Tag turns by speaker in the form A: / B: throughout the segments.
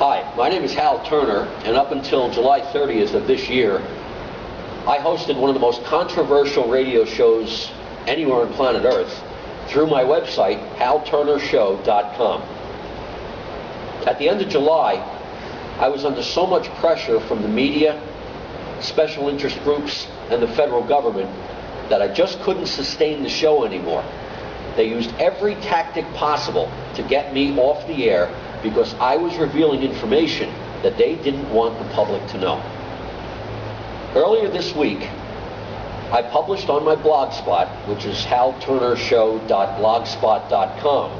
A: Hi, my name is Hal Turner, and up until July 30th of this year, I hosted one of the most controversial radio shows anywhere on planet Earth through my website, halturnershow.com. At the end of July, I was under so much pressure from the media, special interest groups, and the federal government that I just couldn't sustain the show anymore. They used every tactic possible to get me off the air because I was revealing information that they didn't want the public to know. Earlier this week, I published on my blog spot, which is halturnershow.blogspot.com,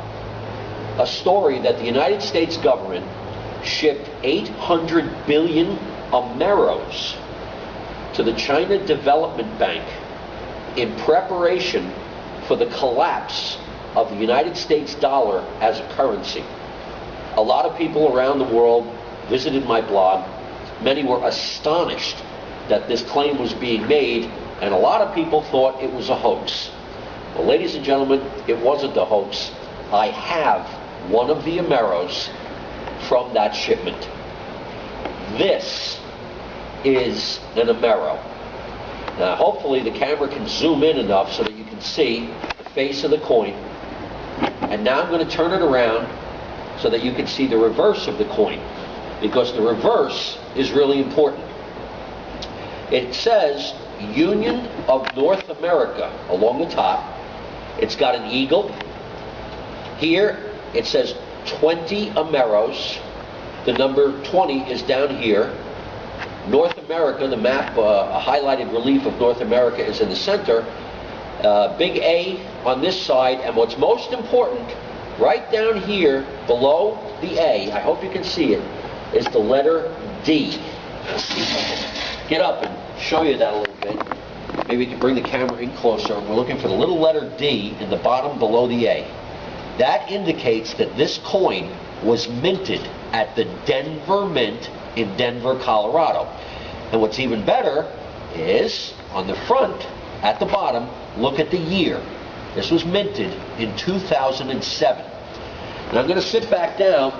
A: a story that the United States government shipped 800 billion Ameros to the China Development Bank in preparation for the collapse of the United States dollar as a currency. A lot of people around the world visited my blog. Many were astonished that this claim was being made, and a lot of people thought it was a hoax. Well, ladies and gentlemen, it wasn't a hoax. I have one of the Ameros from that shipment. This is an Amero. Now, hopefully the camera can zoom in enough so that you can see the face of the coin. And now I'm going to turn it around so that you can see the reverse of the coin, because the reverse is really important. It says Union of North America along the top. It's got an eagle. Here it says 20 Ameros. The number 20 is down here. North America, the map, a highlighted relief of North America is in the center. Big A on this side, and what's most important, right down here below the A, I hope you can see it, is the letter D. Let's see if I can get up and show you that a little bit. Maybe you can bring the camera in closer. We're looking for the little letter D in the bottom below the A. That indicates that this coin was minted at the Denver Mint in Denver, Colorado. And what's even better is, on the front, at the bottom, look at the year. This was minted in 2007. And I'm going to sit back down,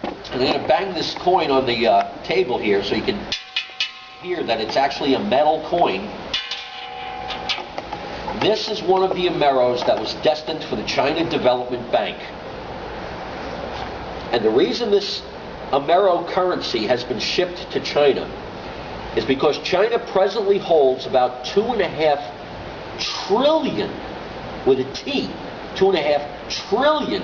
A: and I'm going to bang this coin on the table here so you can hear that it's actually a metal coin. This is one of the Ameros that was destined for the China Development Bank. And the reason this Amero currency has been shipped to China is because China presently holds about $2.5 trillion, with a T, $2.5 trillion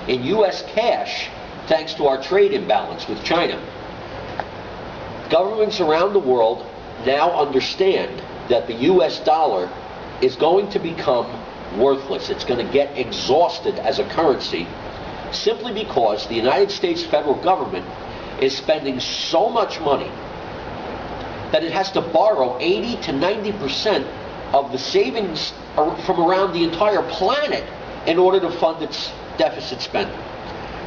A: in U.S. cash, thanks to our trade imbalance with China. Governments around the world now understand that the U.S. dollar is going to become worthless. It's going to get exhausted as a currency simply because the United States federal government is spending so much money that it has to borrow 80 to 90% of the savings from around the entire planet in order to fund its deficit spending.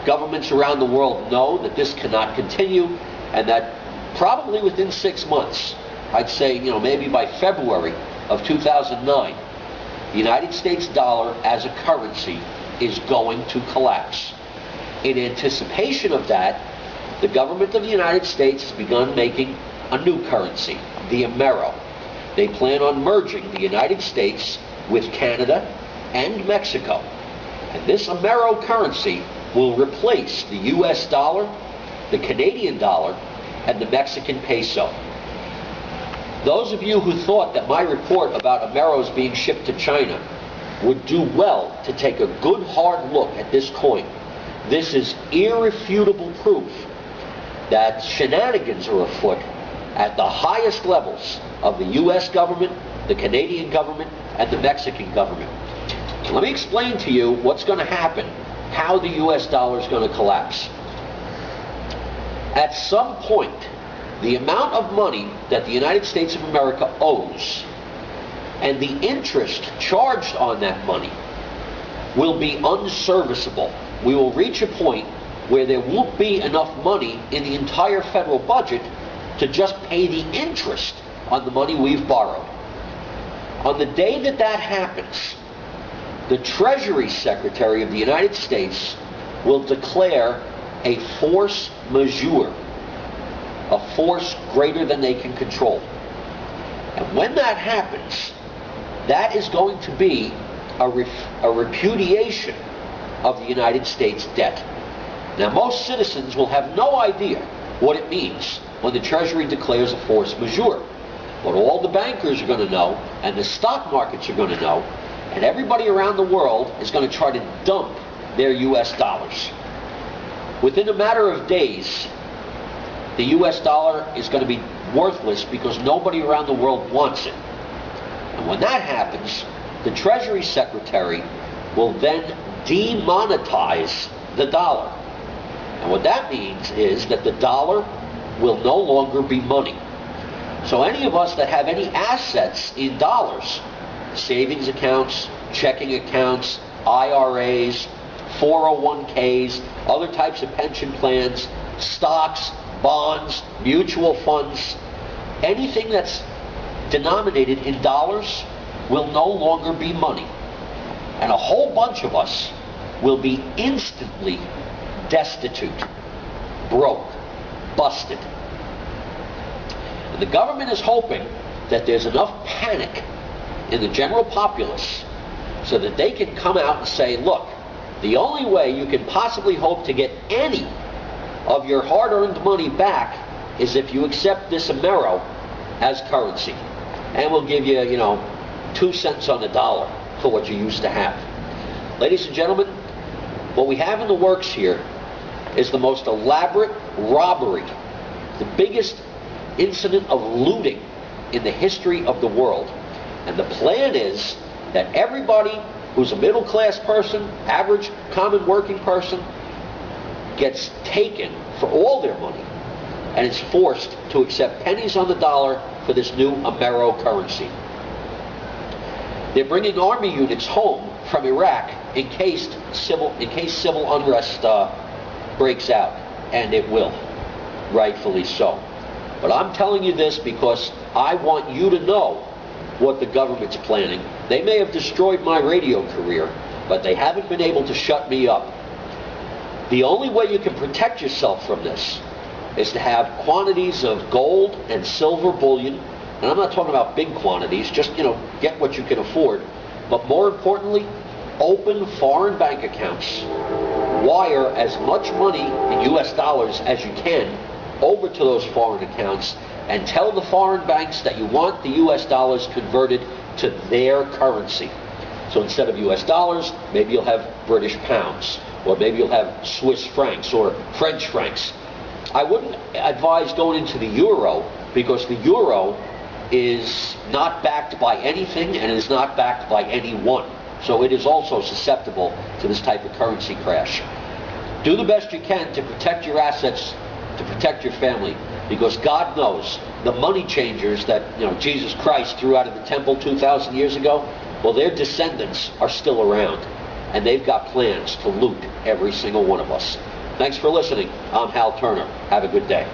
A: Governments around the world know that this cannot continue, and that probably within 6 months, I'd say, maybe by February of 2009, the United States dollar as a currency is going to collapse. In anticipation of that, the government of the United States has begun making a new currency, the Amero. They plan on merging the United States with Canada and Mexico. And this Amero currency will replace the US dollar, the Canadian dollar, and the Mexican peso. Those of you who thought that my report about Ameros being shipped to China would do well to take a good hard look at this coin. This is irrefutable proof that shenanigans are afoot at the highest levels of the U.S. government, the Canadian government, and the Mexican government. So let me explain to you what's going to happen, how the U.S. dollar is going to collapse. At some point, the amount of money that the United States of America owes and the interest charged on that money will be unserviceable. We will reach a point where there won't be enough money in the entire federal budget to just pay the interest on the money we've borrowed. On the day that that happens, the Treasury Secretary of the United States will declare a force majeure, a force greater than they can control. And when that happens, that is going to be a repudiation of the United States debt. Now, most citizens will have no idea what it means when the Treasury declares a force majeure. But all the bankers are going to know, and the stock markets are going to know, and everybody around the world is going to try to dump their US dollars. Within a matter of days, the US dollar is going to be worthless because nobody around the world wants it. And when that happens, the Treasury Secretary will then demonetize the dollar. And what that means is that the dollar will no longer be money. So any of us that have any assets in dollars, savings accounts, checking accounts, IRAs, 401ks, other types of pension plans, stocks, bonds, mutual funds, anything that's denominated in dollars will no longer be money. And a whole bunch of us will be instantly destitute, broke, busted. And the government is hoping that there's enough panic in the general populace so that they can come out and say, look, the only way you can possibly hope to get any of your hard-earned money back is if you accept this Amero as currency. And we'll give you, 2 cents on the dollar for what you used to have. Ladies and gentlemen, what we have in the works here is the most elaborate robbery, the biggest incident of looting in the history of the world. And the plan is that everybody who's a middle-class person, average, common working person, gets taken for all their money and is forced to accept pennies on the dollar for this new Amero currency. They're bringing army units home from Iraq in case civil unrest breaks out, and it will, rightfully so. But I'm telling you this because I want you to know what the government's planning. They may have destroyed my radio career, but they haven't been able to shut me up. The only way you can protect yourself from this is to have quantities of gold and silver bullion. And I'm not talking about big quantities, just, get what you can afford. But more importantly, open foreign bank accounts. Wire as much money in US dollars as you can over to those foreign accounts and tell the foreign banks that you want the US dollars converted to their currency. So instead of US dollars, maybe you'll have British pounds, or maybe you'll have Swiss francs or French francs. I wouldn't advise going into the euro because the euro is not backed by anything and is not backed by anyone. So it is also susceptible to this type of currency crash. Do the best you can to protect your assets, to protect your family, because God knows the money changers that Jesus Christ threw out of the temple 2,000 years ago, well, their descendants are still around, and they've got plans to loot every single one of us. Thanks for listening. I'm Hal Turner. Have a good day.